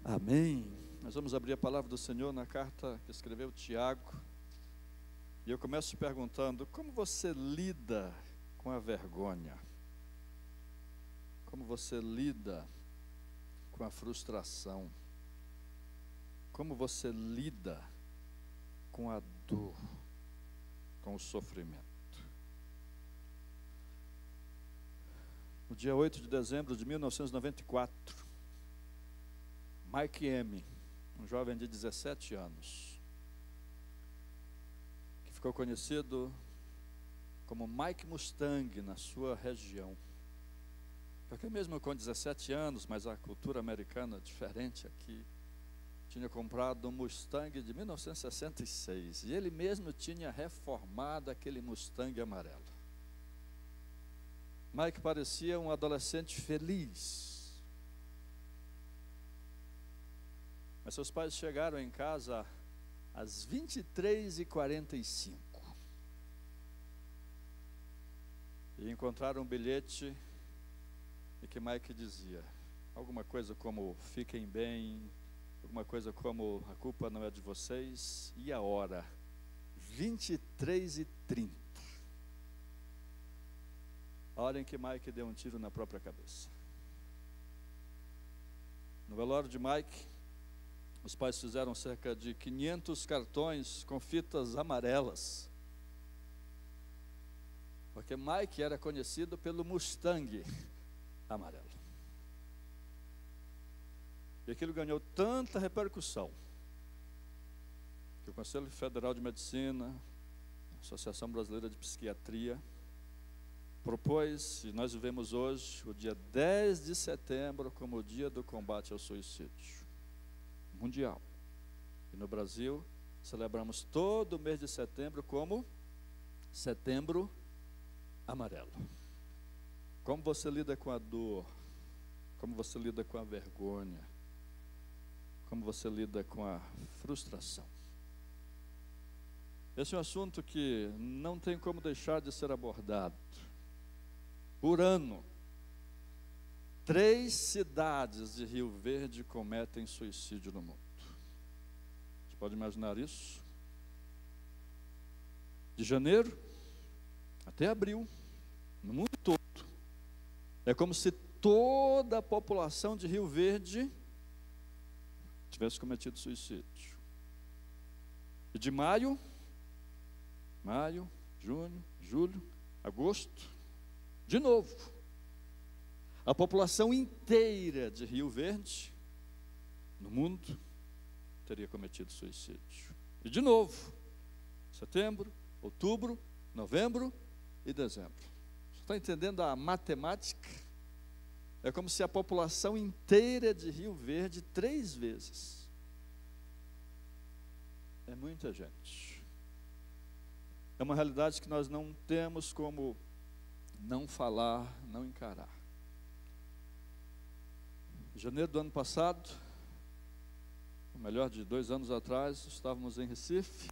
Amém. Nós vamos abrir a palavra do Senhor na carta que escreveu Tiago. E eu começo perguntando: como você lida com a vergonha? Como você lida com a frustração? Como você lida com a dor, com o sofrimento? No dia 8 de dezembro de 1994, Mike M., um jovem de 17 anos, que ficou conhecido como Mike Mustang na sua região, porque mesmo com 17 anos, mas a cultura americana é diferente aqui, tinha comprado um Mustang de 1966, e ele mesmo tinha reformado aquele Mustang amarelo. Mike parecia um adolescente feliz. Mas seus pais chegaram em casa às 23h45 e encontraram um bilhete em que Mike dizia alguma coisa como: fiquem bem, alguma coisa como: a culpa não é de vocês, e a hora 23h30, a hora em que Mike deu um tiro na própria cabeça. No velório de Mike, os pais fizeram cerca de 500 cartões com fitas amarelas, porque Mike era conhecido pelo Mustang amarelo. E aquilo ganhou tanta repercussão que o Conselho Federal de Medicina, a Associação Brasileira de Psiquiatria, propôs, e nós vivemos hoje, o dia 10 de setembro como o dia do combate ao suicídio mundial. E no Brasil, celebramos todo o mês de setembro como Setembro Amarelo. Como você lida com a dor? Como você lida com a vergonha? Como você lida com a frustração? Esse é um assunto que não tem como deixar de ser abordado. Por ano, 3 cidades de Rio Verde cometem suicídio no mundo. Você pode imaginar isso? De janeiro até abril, no mundo todo. É como se toda a população de Rio Verde tivesse cometido suicídio. E de maio, junho, julho, agosto, de novo, a população inteira de Rio Verde, no mundo, teria cometido suicídio. E de novo, setembro, outubro, novembro e dezembro. Você está entendendo a matemática? É como se a população inteira de Rio Verde 3 vezes. É muita gente. É uma realidade que nós não temos como não falar, não encarar. Em janeiro do ano passado, ou melhor, de 2 anos atrás, estávamos em Recife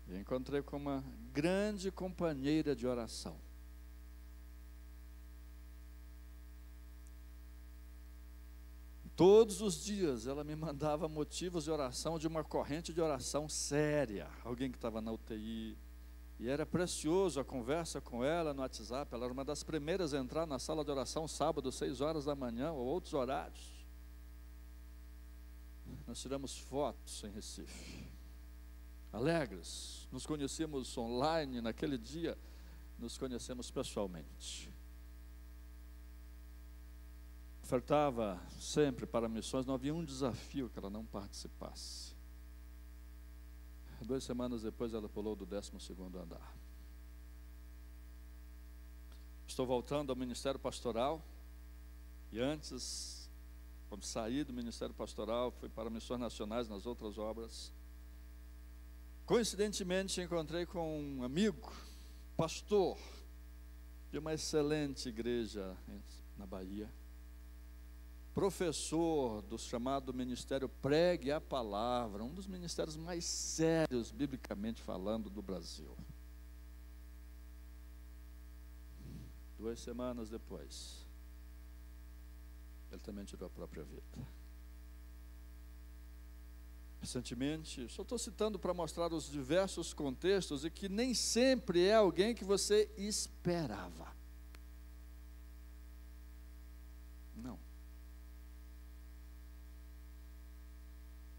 e encontrei com uma grande companheira de oração. Todos os dias ela me mandava motivos de oração, de uma corrente de oração séria. Alguém que estava na UTI. E era precioso a conversa com ela no WhatsApp. Ela era uma das primeiras a entrar na sala de oração sábado, 6 horas da manhã, ou outros horários. Nós tiramos fotos em Recife, alegres. Nos conhecemos online naquele dia, nos conhecemos pessoalmente. Ofertava sempre para missões, não havia um desafio que ela não participasse. 2 semanas depois ela pulou do 12º andar. Estou voltando ao ministério pastoral. E antes, quando saí do ministério pastoral, fui para missões nacionais nas outras obras. Coincidentemente encontrei com um amigo, pastor de uma excelente igreja na Bahia, professor do chamado Ministério Pregue a Palavra, um dos ministérios mais sérios, biblicamente falando, do Brasil. 2 semanas depois, ele também tirou a própria vida. Recentemente, só estou citando para mostrar os diversos contextos e que nem sempre é alguém que você esperava. Não.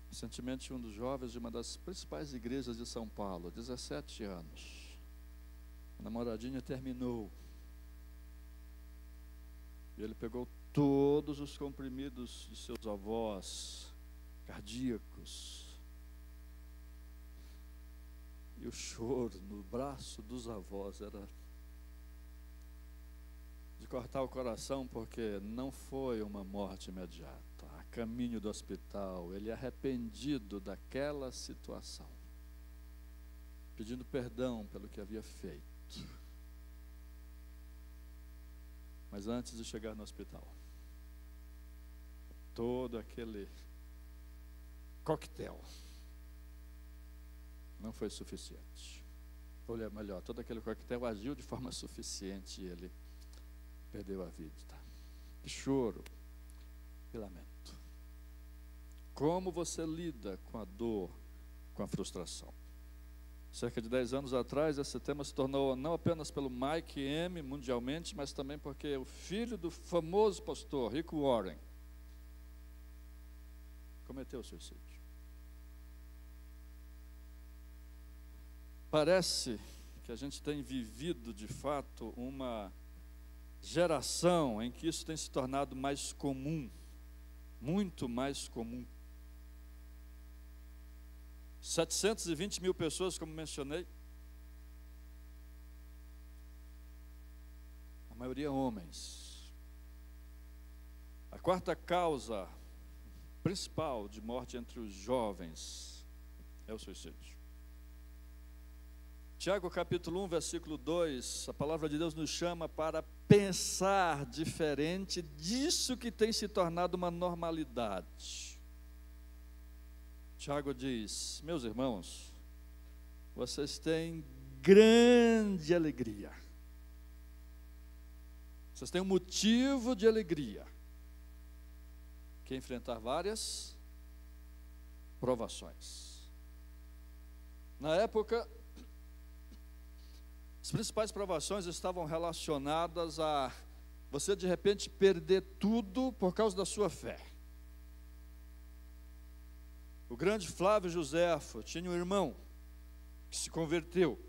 Recentemente, um dos jovens de uma das principais igrejas de São Paulo, 17 anos, a namoradinha terminou. E ele pegou todos os comprimidos de seus avós, cardíacos, e o choro no braço dos avós era de cortar o coração, porque não foi uma morte imediata. A caminho do hospital, ele arrependido daquela situação, pedindo perdão pelo que havia feito. Mas antes de chegar no hospital, todo aquele coquetel não foi suficiente. Ou melhor, todo aquele coquetel agiu de forma suficiente e ele perdeu a vida. Que choro, que lamento. Como você lida com a dor, com a frustração? Cerca de 10 anos atrás, esse tema se tornou não apenas pelo Mike M. mundialmente, mas também porque o filho do famoso pastor Rick Warren cometeu suicídio. Parece que a gente tem vivido, de fato, uma geração em que isso tem se tornado mais comum, muito mais comum. 720 mil pessoas, como mencionei, a maioria homens. A quarta causa principal de morte entre os jovens é o suicídio. Tiago capítulo 1, versículo 2, a palavra de Deus nos chama para pensar diferente disso que tem se tornado uma normalidade. Tiago diz: meus irmãos, vocês têm grande alegria. Vocês têm um motivo de alegria, que é enfrentar várias provações. Na época, as principais provações estavam relacionadas a você de repente perder tudo por causa da sua fé. O grande Flávio Joséfo tinha um irmão que se converteu.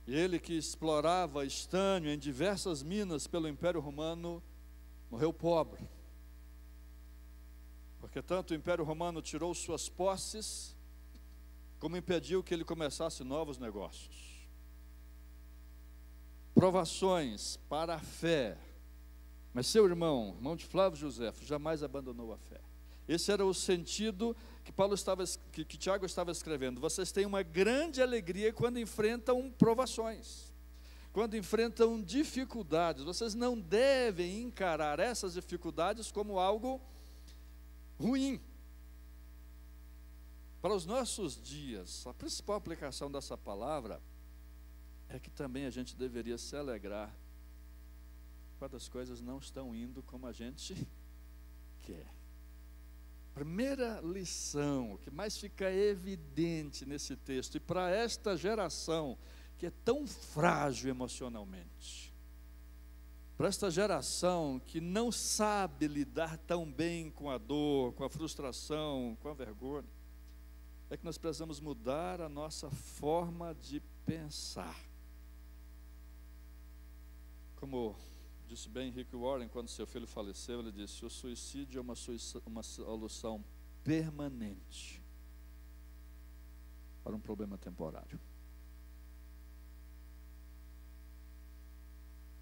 E ele, que explorava estânio em diversas minas pelo Império Romano, morreu pobre. Porque tanto o Império Romano tirou suas posses, como impediu que ele começasse novos negócios. Provações para a fé. Mas seu irmão de Flávio Joséfo, jamais abandonou a fé. Esse era o sentido que Tiago estava escrevendo. Vocês têm uma grande alegria quando enfrentam provações, quando enfrentam dificuldades. Vocês não devem encarar essas dificuldades como algo ruim. Para os nossos dias, a principal aplicação dessa palavra é que também a gente deveria se alegrar quando as coisas não estão indo como a gente quer. Primeira lição, o que mais fica evidente nesse texto, e para esta geração que é tão frágil emocionalmente, para esta geração que não sabe lidar tão bem com a dor, com a frustração, com a vergonha, é que nós precisamos mudar a nossa forma de pensar. Como disse bem Rick Warren, quando seu filho faleceu, ele disse: o suicídio é uma solução permanente para um problema temporário.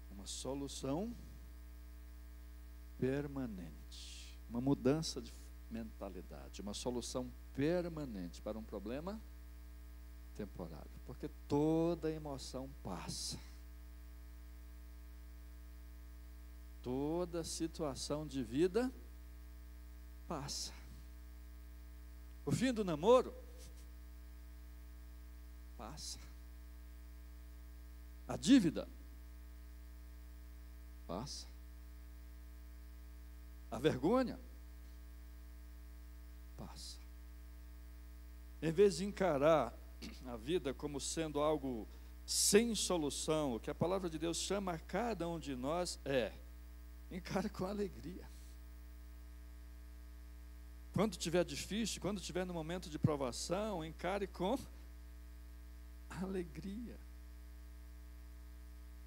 Uma solução permanente, uma mudança de mentalidade, uma solução permanente para um problema temporário, porque toda emoção passa. Toda situação de vida passa. O fim do namoro passa. A dívida passa. A vergonha passa. Em vez de encarar a vida como sendo algo sem solução, o que a palavra de Deus chama a cada um de nós encare com alegria. Quando estiver difícil, quando estiver no momento de provação, encare com alegria.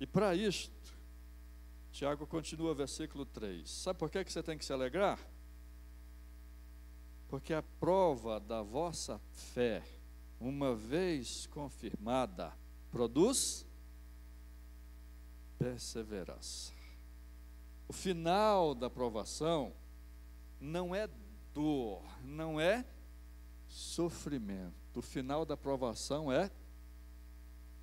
E para isto, Tiago continua, versículo 3. Sabe por que você tem que se alegrar? Porque a prova da vossa fé, uma vez confirmada, produz perseverança. O final da provação não é dor, não é sofrimento. O final da provação é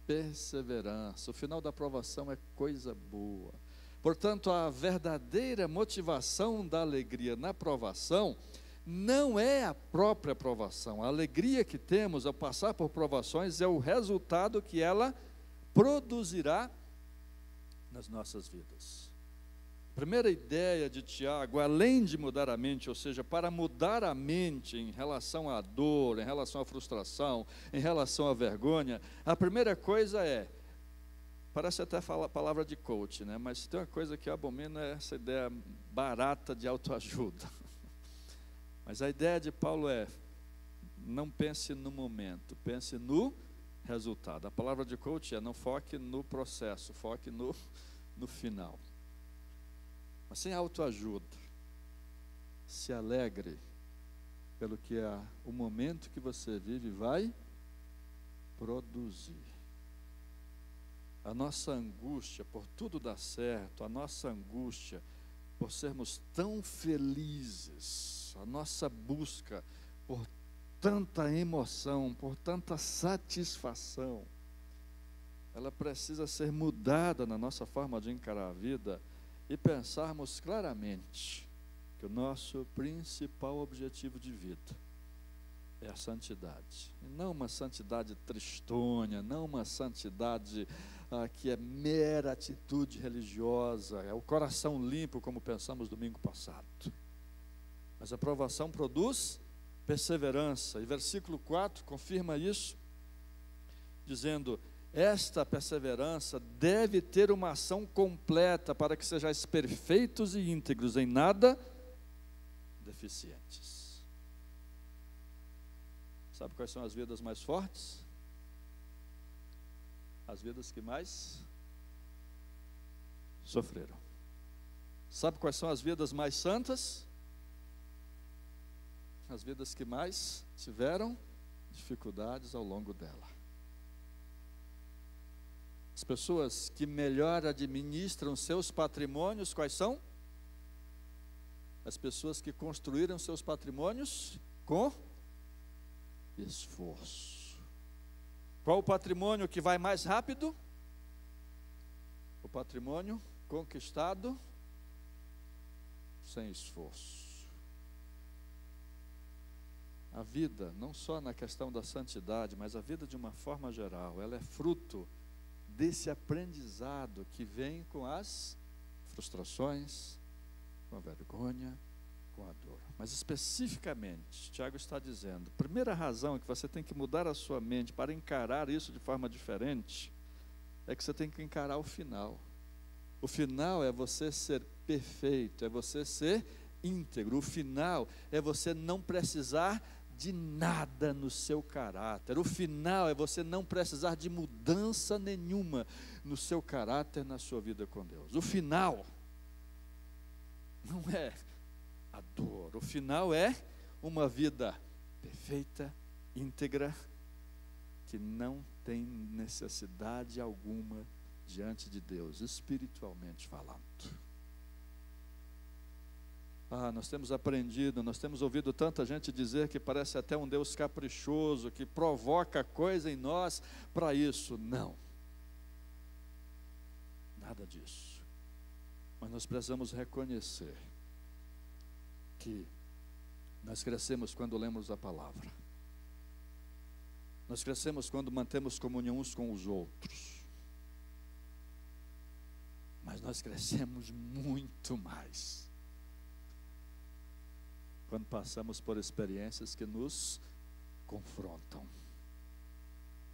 perseverança. O final da provação é coisa boa. Portanto, a verdadeira motivação da alegria na provação não é a própria provação. A alegria que temos ao passar por provações é o resultado que ela produzirá nas nossas vidas. A primeira ideia de Tiago, além de mudar a mente, ou seja, para mudar a mente em relação à dor, em relação à frustração, em relação à vergonha, a primeira coisa parece até palavra de coach, né? Mas tem uma coisa que eu abomino, é essa ideia barata de autoajuda. Mas a ideia de Paulo não pense no momento, pense no resultado. A palavra de coach não foque no processo, foque no final. Mas sem autoajuda, se alegre pelo que o momento que você vive vai produzir. A nossa angústia por tudo dar certo, a nossa angústia por sermos tão felizes, a nossa busca por tanta emoção, por tanta satisfação, ela precisa ser mudada na nossa forma de encarar a vida e pensarmos claramente que o nosso principal objetivo de vida é a santidade. E não uma santidade tristonha, não uma santidade que é mera atitude religiosa, é o coração limpo, como pensamos domingo passado. Mas a provação produz perseverança. E versículo 4 confirma isso, dizendo: esta perseverança deve ter uma ação completa para que sejais perfeitos e íntegros, em nada deficientes. Sabe quais são as vidas mais fortes? As vidas que mais sofreram. Sabe quais são as vidas mais santas? As vidas que mais tiveram dificuldades ao longo dela. As pessoas que melhor administram seus patrimônios, quais são? As pessoas que construíram seus patrimônios com esforço. Qual o patrimônio que vai mais rápido? O patrimônio conquistado sem esforço. A vida, não só na questão da santidade, mas a vida de uma forma geral, ela é fruto desse aprendizado que vem com as frustrações, com a vergonha, com a dor. Mas especificamente, Tiago está dizendo, a primeira razão que você tem que mudar a sua mente para encarar isso de forma diferente, é que você tem que encarar o final. O final é você ser perfeito, é você ser íntegro. O final é você não precisar de nada no seu caráter. O final é você não precisar de mudança nenhuma no seu caráter, na sua vida com Deus. O final não é a dor. O final é uma vida perfeita, íntegra, que não tem necessidade alguma diante de Deus, espiritualmente falando. Nós temos aprendido, nós temos ouvido tanta gente dizer que parece até um Deus caprichoso, que provoca coisa em nós para isso. Não. Nada disso. Mas nós precisamos reconhecer que nós crescemos quando lemos a palavra. Nós crescemos quando mantemos comunhão uns com os outros. Mas nós crescemos muito mais quando passamos por experiências que nos confrontam,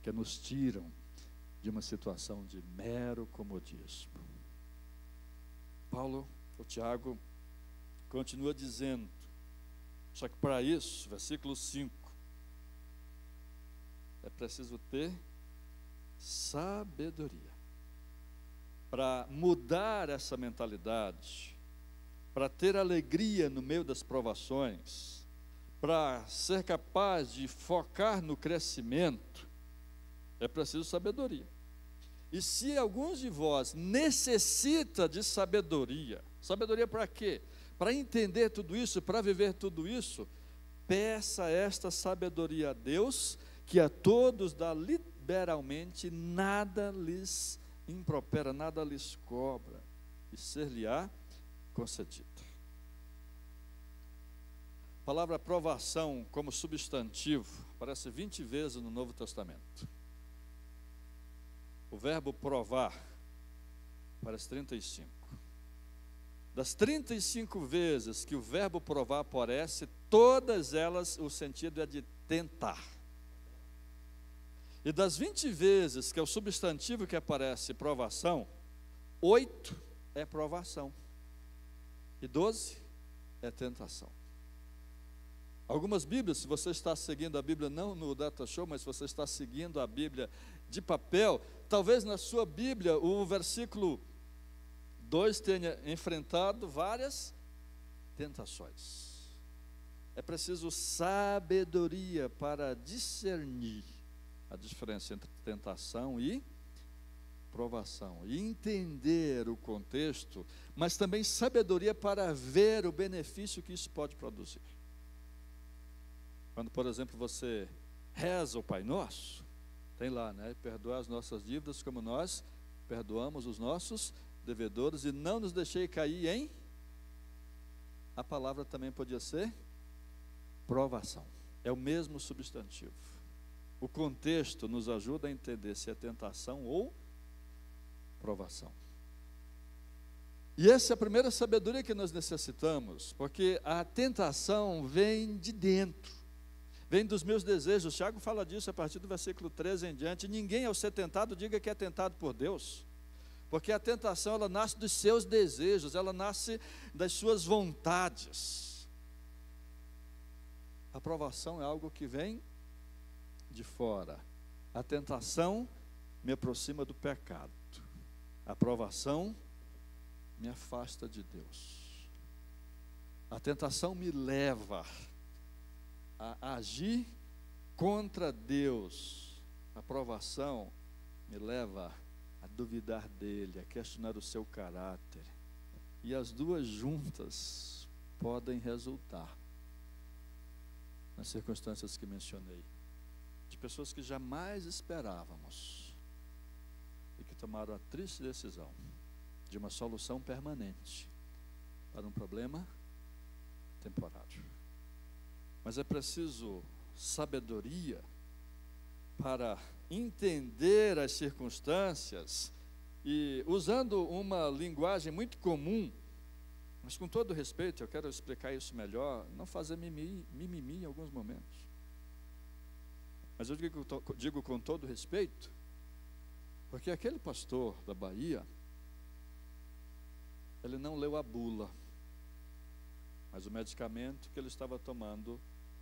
que nos tiram de uma situação de mero comodismo. Paulo, o Tiago, continua dizendo, só que para isso, versículo 5, é preciso ter sabedoria para mudar essa mentalidade, para ter alegria no meio das provações, para ser capaz de focar no crescimento. É preciso sabedoria. E se alguns de vós necessita de sabedoria, sabedoria para quê? Para entender tudo isso, para viver tudo isso, peça esta sabedoria a Deus, que a todos dá liberalmente, nada lhes impropera, nada lhes cobra, e ser-lhe-á concedida. A palavra provação como substantivo aparece 20 vezes no Novo Testamento. O verbo provar aparece 35. Das 35 vezes que o verbo provar aparece, todas elas o sentido é de tentar. E das 20 vezes que é o substantivo que aparece provação, 8 é provação e 12 é tentação. Algumas Bíblias, se você está seguindo a Bíblia não no Data Show, mas se você está seguindo a Bíblia de papel, talvez na sua Bíblia o versículo 2 tenha enfrentado várias tentações. É preciso sabedoria para discernir a diferença entre tentação e provação, e entender o contexto, mas também sabedoria para ver o benefício que isso pode produzir. Quando, por exemplo, você reza o Pai Nosso, tem lá, né? Perdoar as nossas dívidas como nós perdoamos os nossos devedores, e não nos deixei cair em... A palavra também podia ser provação. É o mesmo substantivo. O contexto nos ajuda a entender se é tentação ou provação. E essa é a primeira sabedoria que nós necessitamos, porque a tentação vem de dentro. Vem dos meus desejos. Tiago fala disso a partir do versículo 13 em diante. Ninguém, ao ser tentado, diga que é tentado por Deus. Porque a tentação, ela nasce dos seus desejos, ela nasce das suas vontades. A provação é algo que vem de fora. A tentação me aproxima do pecado. A provação me afasta de Deus. A tentação me leva a agir contra Deus. A provação me leva a duvidar dele, a questionar o seu caráter. E as duas juntas podem resultar nas circunstâncias que mencionei, de pessoas que jamais esperávamos e que tomaram a triste decisão de uma solução permanente para um problema temporário. Mas é preciso sabedoria para entender as circunstâncias e, usando uma linguagem muito comum, mas com todo respeito, eu quero explicar isso melhor, não fazer mimimi em alguns momentos. Mas eu digo com todo respeito, porque aquele pastor da Bahia, ele não leu a bula, mas o medicamento que ele estava tomando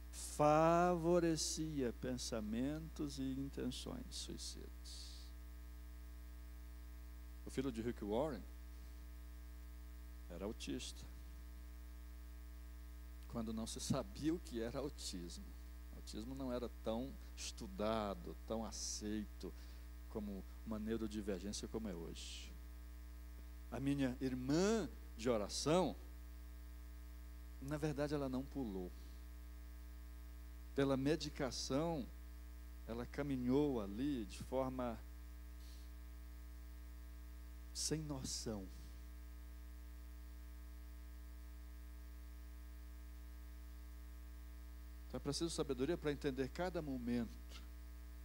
favorecia pensamentos e intenções suicidas. O filho de Rick Warren era autista, quando não se sabia o que era autismo. O autismo não era tão estudado, tão aceito como uma neurodivergência como é hoje. A minha irmã de oração, na verdade ela não pulou. Pela medicação, ela caminhou ali de forma sem noção. Então é preciso sabedoria para entender cada momento.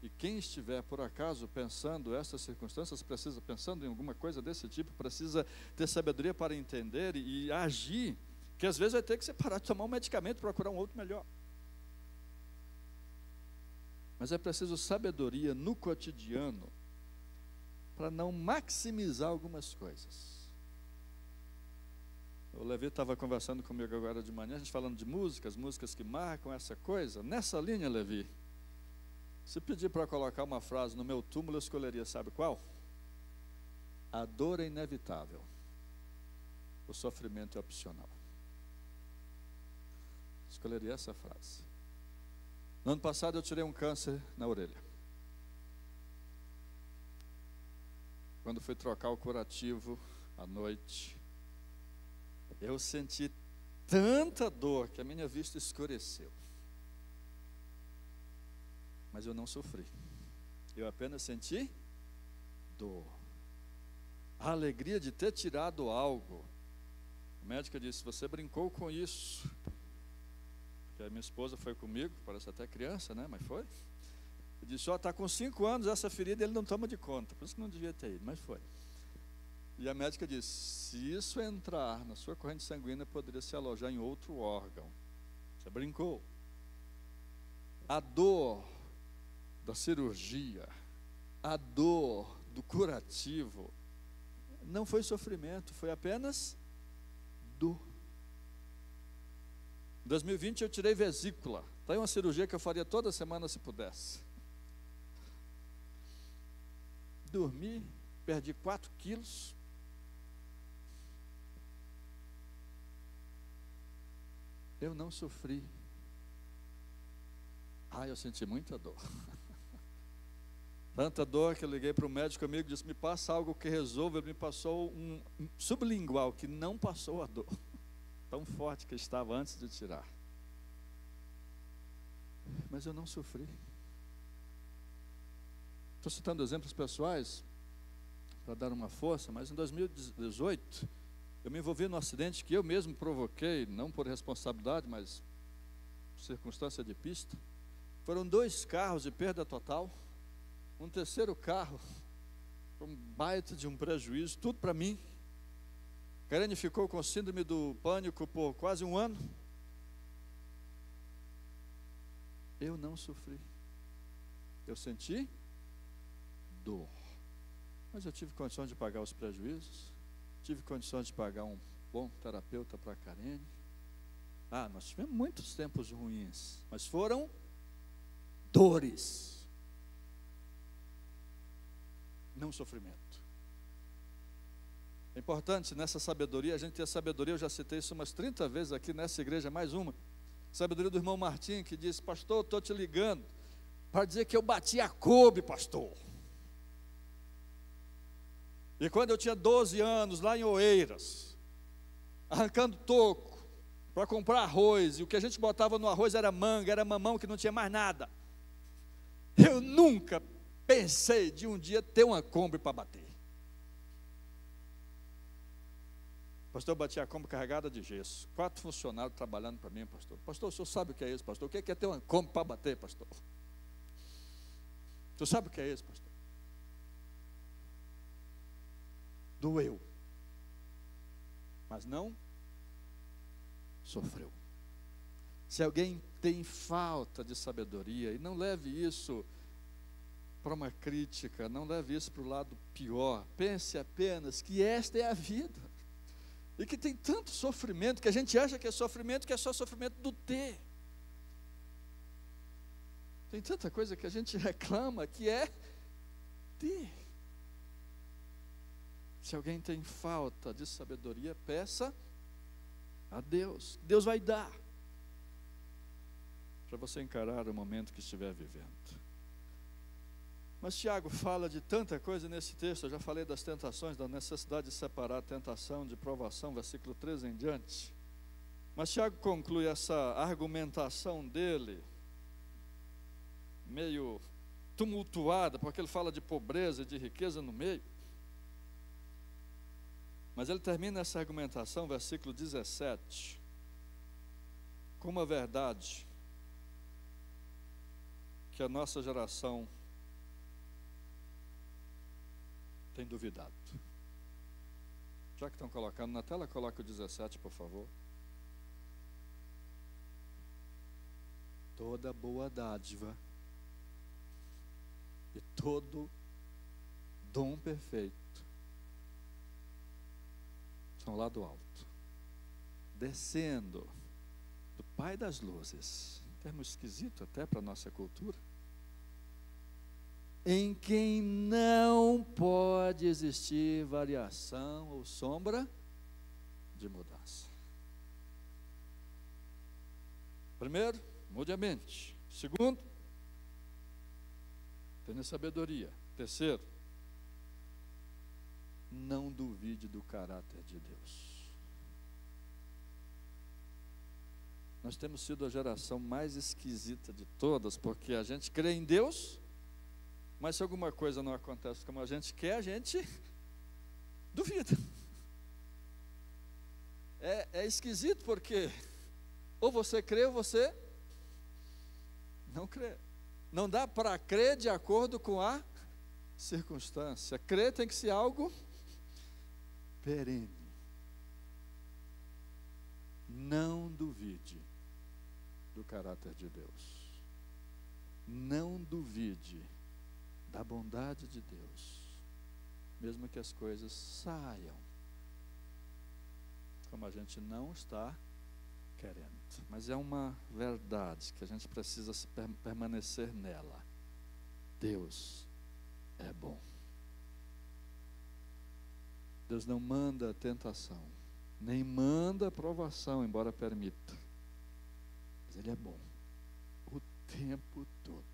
E quem estiver, por acaso, pensando essas circunstâncias, pensando em alguma coisa desse tipo, precisa ter sabedoria para entender e agir, que às vezes vai ter que separar, tomar um medicamento e procurar um outro melhor. Mas é preciso sabedoria no cotidiano para não maximizar algumas coisas. O Levi estava conversando comigo agora de manhã, a gente falando de músicas que marcam essa coisa. Nessa linha, Levi, se pedir para colocar uma frase no meu túmulo, eu escolheria, sabe qual? A dor é inevitável, o sofrimento é opcional. Escolheria essa frase. No ano passado eu tirei um câncer na orelha. Quando fui trocar o curativo à noite, eu senti tanta dor que a minha vista escureceu. Mas eu não sofri. Eu apenas senti dor. A alegria de ter tirado algo. A médica disse, você brincou com isso. Porque a minha esposa foi comigo, parece até criança, né? Mas foi. Eu disse, está com 5 anos, essa ferida ele não toma de conta. Por isso que não devia ter ido, mas foi. E a médica disse, se isso entrar na sua corrente sanguínea, poderia se alojar em outro órgão. Você brincou. A dor da cirurgia, a dor do curativo, não foi sofrimento, foi apenas dor. Em 2020 eu tirei vesícula. Está aí uma cirurgia que eu faria toda semana se pudesse. Dormi, perdi 4 quilos. Eu não sofri. Eu senti muita dor. Tanta dor que eu liguei para o médico amigo e disse, me passa algo que resolva. Ele me passou um sublingual que não passou a dor. Tão forte que estava antes de tirar. Mas eu não sofri. Estou citando exemplos pessoais para dar uma força, mas em 2018 eu me envolvi num acidente que eu mesmo provoquei, não por responsabilidade, mas por circunstância de pista. Foram 2 carros de perda total, um terceiro carro, um baita de um prejuízo, tudo para mim. Karine ficou com síndrome do pânico por quase 1 ano. Eu não sofri. Eu senti dor. Mas eu tive condições de pagar os prejuízos. Tive condições de pagar um bom terapeuta para a Karine. Nós tivemos muitos tempos ruins, mas foram dores, não sofrimento. É importante nessa sabedoria, a gente ter sabedoria, eu já citei isso umas 30 vezes aqui nessa igreja, mais uma. Sabedoria do irmão Martim, que disse, pastor, estou te ligando para dizer que eu bati a Kobe, pastor. E quando eu tinha 12 anos, lá em Oeiras, arrancando toco, para comprar arroz, e o que a gente botava no arroz era manga, era mamão, que não tinha mais nada. Eu nunca pensei de um dia ter uma Kombi para bater. Pastor, eu bati a Kombi carregada de gesso. 4 funcionários trabalhando para mim, pastor. Pastor, o senhor sabe o que é isso, pastor? O que é ter uma Kombi para bater, pastor? O senhor sabe o que é isso, pastor? Doeu. Mas não sofreu. Se alguém tem falta de sabedoria, e não leve isso para uma crítica, não leve isso para o lado pior, pense apenas que esta é a vida, e que tem tanto sofrimento, que a gente acha que é sofrimento, que é só sofrimento do ter. Tem tanta coisa que a gente reclama que é ter. Se alguém tem falta de sabedoria, peça a Deus. Deus vai dar para você encarar o momento que estiver vivendo. Mas Tiago fala de tanta coisa nesse texto. Eu já falei das tentações, da necessidade de separar a tentação de provação, versículo 13 em diante. Mas Tiago conclui essa argumentação dele meio tumultuada, porque ele fala de pobreza e de riqueza no meio. Mas ele termina essa argumentação, versículo 17, com uma verdade que a nossa geração tem duvidado. Já que estão colocando na tela, coloca o 17, por favor. Toda boa dádiva E todo dom perfeito são lá do alto, descendo do Pai das luzes, termo esquisito até para a nossa cultura, em quem não pode existir variação ou sombra de mudança. Primeiro, mude a mente. Segundo, tenha sabedoria. Terceiro, não duvide do caráter de Deus. Nós temos sido a geração mais esquisita de todas, porque a gente crê em Deus, mas se alguma coisa não acontece como a gente quer, a gente duvida. É esquisito porque ou você crê ou você não crê. Não dá para crer de acordo com a circunstância. Crer tem que ser algo perene. Não duvide do caráter de Deus. Não duvide da bondade de Deus, mesmo que as coisas saiam como a gente não está querendo. Mas é uma verdade que a gente precisa permanecer nela. Deus é bom. Deus não manda tentação, nem manda provação, embora permita. Mas Ele é bom o tempo todo.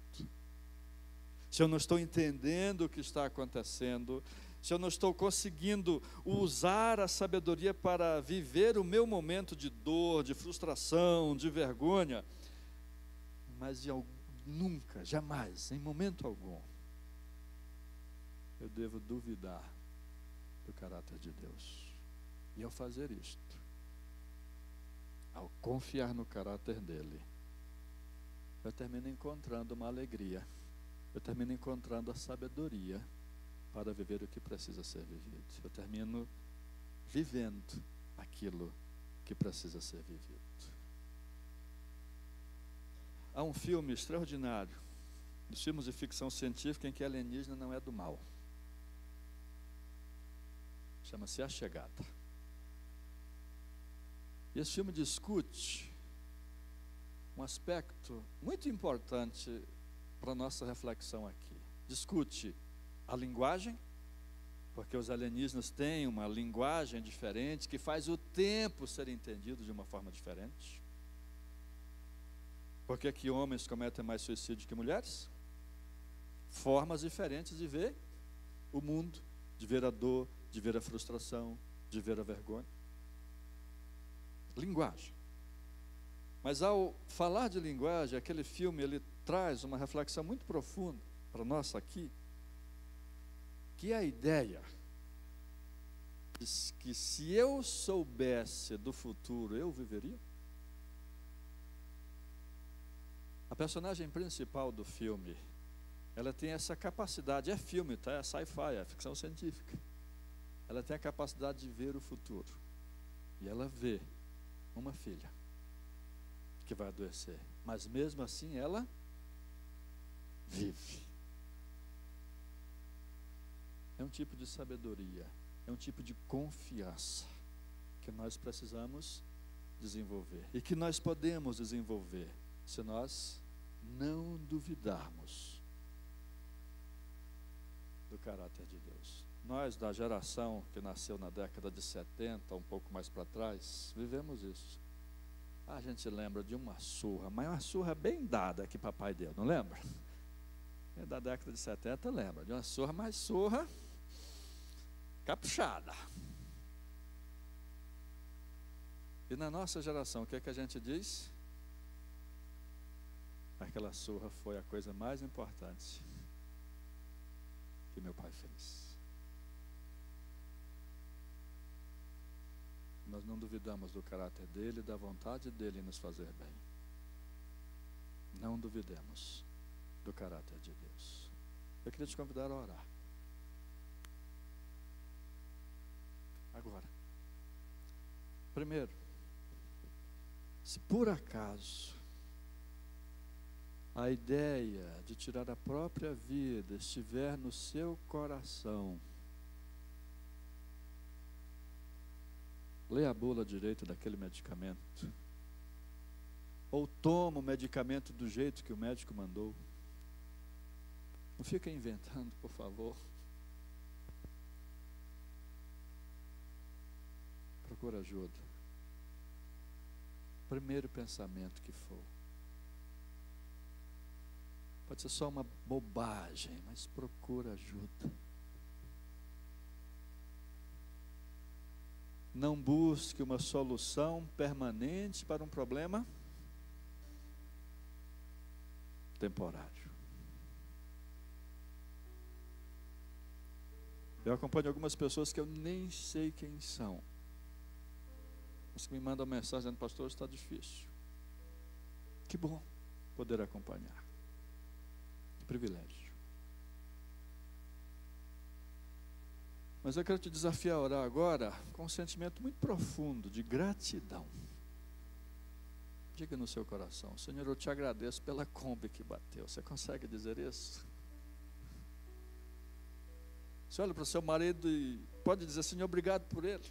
Se eu não estou entendendo o que está acontecendo, se eu não estou conseguindo usar a sabedoria para viver o meu momento de dor, de frustração, de vergonha, mas nunca, jamais, em momento algum, eu devo duvidar do caráter de Deus. E ao fazer isto, ao confiar no caráter dele, eu termino encontrando uma alegria, eu termino encontrando a sabedoria para viver o que precisa ser vivido. Eu termino vivendo aquilo que precisa ser vivido. Há um filme extraordinário, dos filmes de ficção científica, em que a alienígena não é do mal. Chama-se A Chegada. E esse filme discute um aspecto muito importante para a nossa reflexão aqui. Discute a linguagem, porque os alienígenas têm uma linguagem diferente, que faz o tempo ser entendido de uma forma diferente. Por que que homens cometem mais suicídio que mulheres? Formas diferentes de ver o mundo, de ver a dor, de ver a frustração, de ver a vergonha. Linguagem. Mas ao falar de linguagem, aquele filme, ele traz uma reflexão muito profunda para nós aqui, que é a ideia de que se eu soubesse do futuro, eu viveria? A personagem principal do filme, ela tem essa capacidade, é filme, tá? É sci-fi, é ficção científica. Ela tem a capacidade de ver o futuro. E ela vê uma filha que vai adoecer, mas mesmo assim ela vive. É um tipo de sabedoria, é um tipo de confiança que nós precisamos desenvolver e que nós podemos desenvolver se nós não duvidarmos do caráter de Deus. Nós, da geração que nasceu na década de 70, um pouco mais para trás, vivemos isso. A gente lembra de uma surra, mas uma surra bem dada que papai deu, não lembra? Da década de 70 lembra, de uma surra, mas surra caprichada. E na nossa geração, o que é que a gente diz? Aquela surra foi a coisa mais importante que meu pai fez. Nós não duvidamos do caráter dele, da vontade dele em nos fazer bem. Não duvidemos do caráter de Deus. Eu queria te convidar a orar. Agora, primeiro, se por acaso a ideia de tirar a própria vida estiver no seu coração, lê a bula direito daquele medicamento, ou toma o medicamento do jeito que o médico mandou. Não fica inventando, por favor. Procura ajuda. Primeiro pensamento que for. Pode ser só uma bobagem, mas procura ajuda. Não busque uma solução permanente para um problema temporário. Eu acompanho algumas pessoas que eu nem sei quem são, mas que me mandam mensagem dizendo: pastor, está difícil. Que bom poder acompanhar. Que privilégio. Mas eu quero te desafiar a orar agora com um sentimento muito profundo de gratidão. Diga no seu coração: Senhor, eu te agradeço pela Kombi que bateu. Você consegue dizer isso? Você olha para o seu marido e pode dizer: Senhor, obrigado por ele.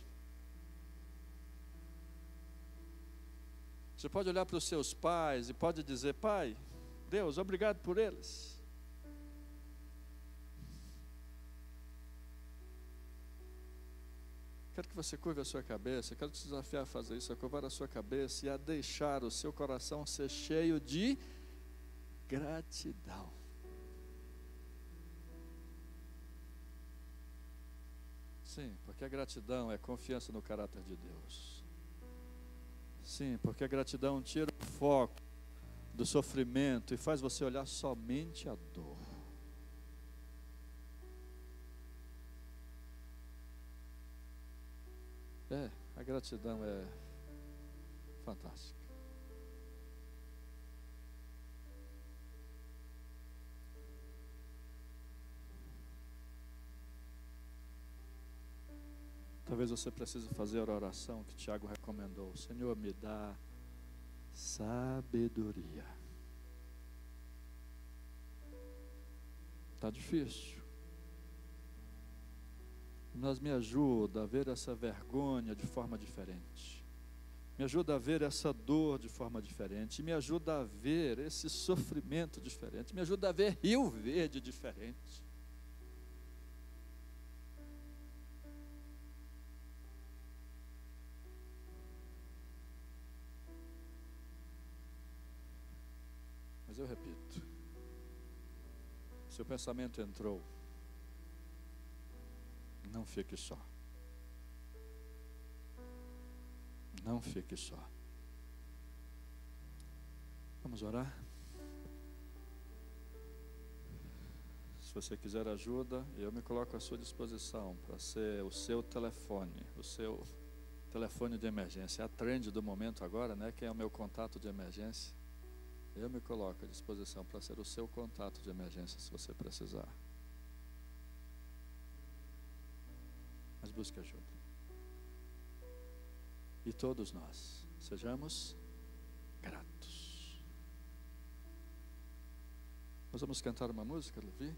Você pode olhar para os seus pais e pode dizer: Pai, Deus, obrigado por eles. Quero que você curve a sua cabeça, quero te desafiar a fazer isso, a curvar a sua cabeça e a deixar o seu coração ser cheio de gratidão. Sim, porque a gratidão é confiança no caráter de Deus. Sim, porque a gratidão tira o foco do sofrimento e faz você olhar somente a dor. A gratidão é fantástica. Talvez você precise fazer a oração que Tiago recomendou: Senhor, me dá sabedoria. Está difícil, mas me ajuda a ver essa vergonha de forma diferente, me ajuda a ver essa dor de forma diferente, me ajuda a ver esse sofrimento diferente, me ajuda a ver Rio Verde diferente. Mas eu repito, seu pensamento entrou, não fique só. Não fique só. Vamos orar? Se você quiser ajuda, eu me coloco à sua disposição para ser o seu telefone, o seu telefone de emergência. A trend do momento agora, né? Quem é o meu contato de emergência? Eu me coloco à disposição para ser o seu contato de emergência se você precisar. Mas busque ajuda. E todos nós sejamos gratos. Nós vamos cantar uma música, Levi.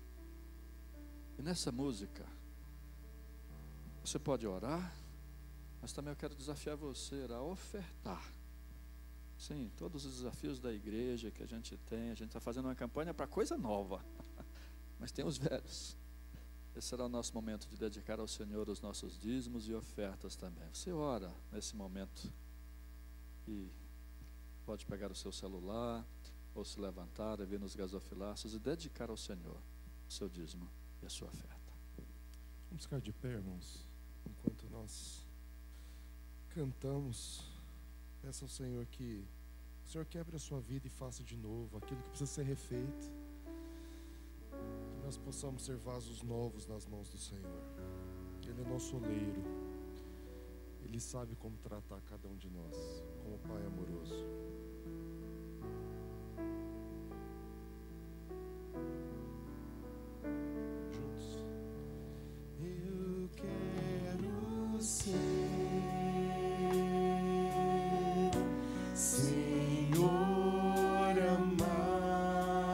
E nessa música, você pode orar, mas também eu quero desafiar você a ofertar. Sim, todos os desafios da igreja que a gente está fazendo uma campanha para coisa nova, mas tem os velhos. Esse será o nosso momento de dedicar ao Senhor os nossos dízimos e ofertas também. Você ora nesse momento e pode pegar o seu celular ou se levantar e vir nos gasofilaços e dedicar ao Senhor o seu dízimo e a sua oferta. Vamos ficar de pé, irmãos, enquanto nós cantamos. Peça ao Senhor que o Senhor quebre a sua vida e faça de novo aquilo que precisa ser refeito. Que nós possamos ser vasos novos nas mãos do Senhor. Ele é nosso oleiro. Ele sabe como tratar cada um de nós, como Pai amoroso. Juntos. Eu quero ser Senhor amado,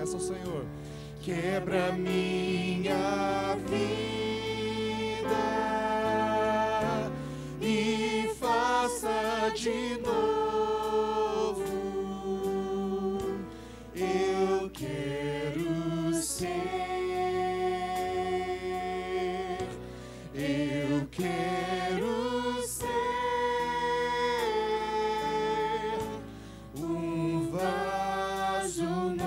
Peça ao Senhor. Quebra minha vida e faça de novo. Eu quero ser, eu quero ser um vaso novo.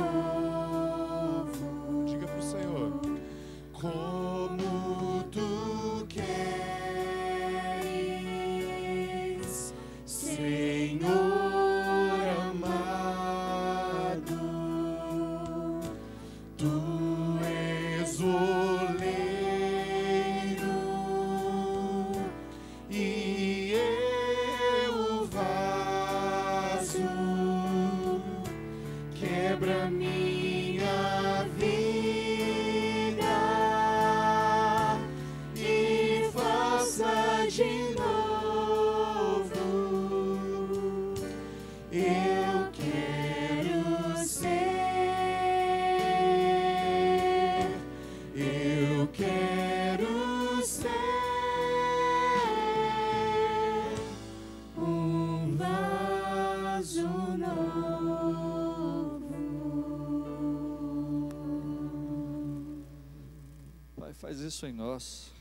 Diga pro Senhor: como tu queres, Senhor amado, tu és oleiro e eu o vaso. Quebra minha vida e faça de novo. Eu quero ser, eu quero ser um vaso novo. Pai, faz isso em nós.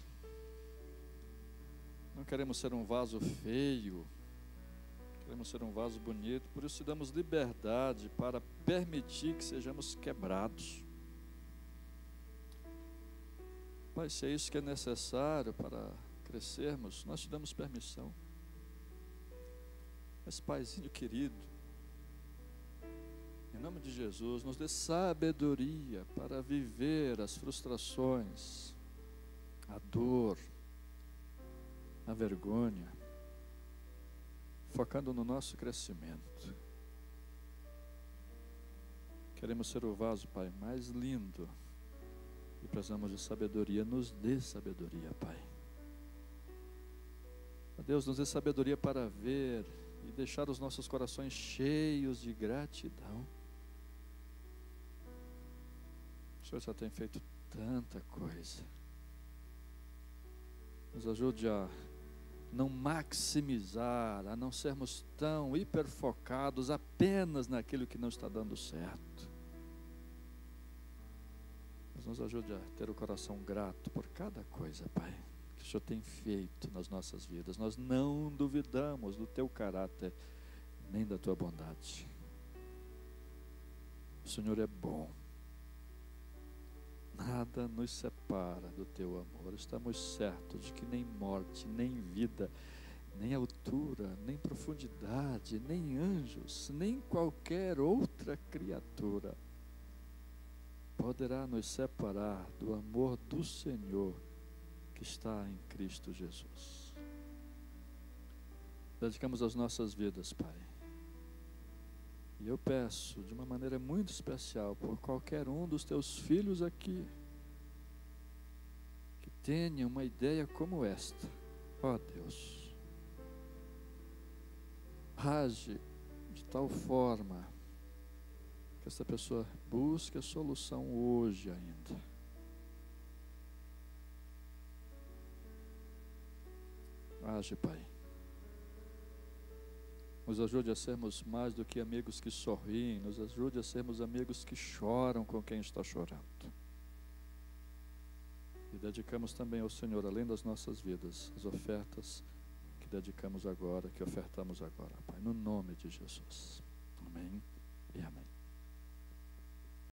Não queremos ser um vaso feio, queremos ser um vaso bonito, por isso te damos liberdade para permitir que sejamos quebrados. Pai, se é isso que é necessário para crescermos, nós te damos permissão. Mas, Paizinho querido, em nome de Jesus, nos dê sabedoria para viver as frustrações, a dor, a vergonha, focando no nosso crescimento. Queremos ser o vaso, Pai, mais lindo, e precisamos de sabedoria. Nos dê sabedoria, Pai. Ó Deus, nos dê sabedoria para ver e deixar os nossos corações cheios de gratidão. O Senhor já tem feito tanta coisa. Nos ajude a não maximizar, a não sermos tão hiperfocados apenas naquilo que não está dando certo. Mas nos ajude a ter o coração grato por cada coisa, Pai, que o Senhor tem feito nas nossas vidas. Nós não duvidamos do Teu caráter, nem da Tua bondade. O Senhor é bom. Nada nos separa do Teu amor. Estamos certos de que nem morte, nem vida, nem altura, nem profundidade, nem anjos, nem qualquer outra criatura poderá nos separar do amor do Senhor que está em Cristo Jesus. Dedicamos as nossas vidas, Pai. E eu peço de uma maneira muito especial por qualquer um dos Teus filhos aqui que tenha uma ideia como esta. Ó Deus, age de tal forma que essa pessoa busque a solução hoje ainda. Age, Pai. Nos ajude a sermos mais do que amigos que sorriem. Nos ajude a sermos amigos que choram com quem está chorando. E dedicamos também ao Senhor, além das nossas vidas, as ofertas que dedicamos agora, que ofertamos agora, Pai, no nome de Jesus. Amém e amém.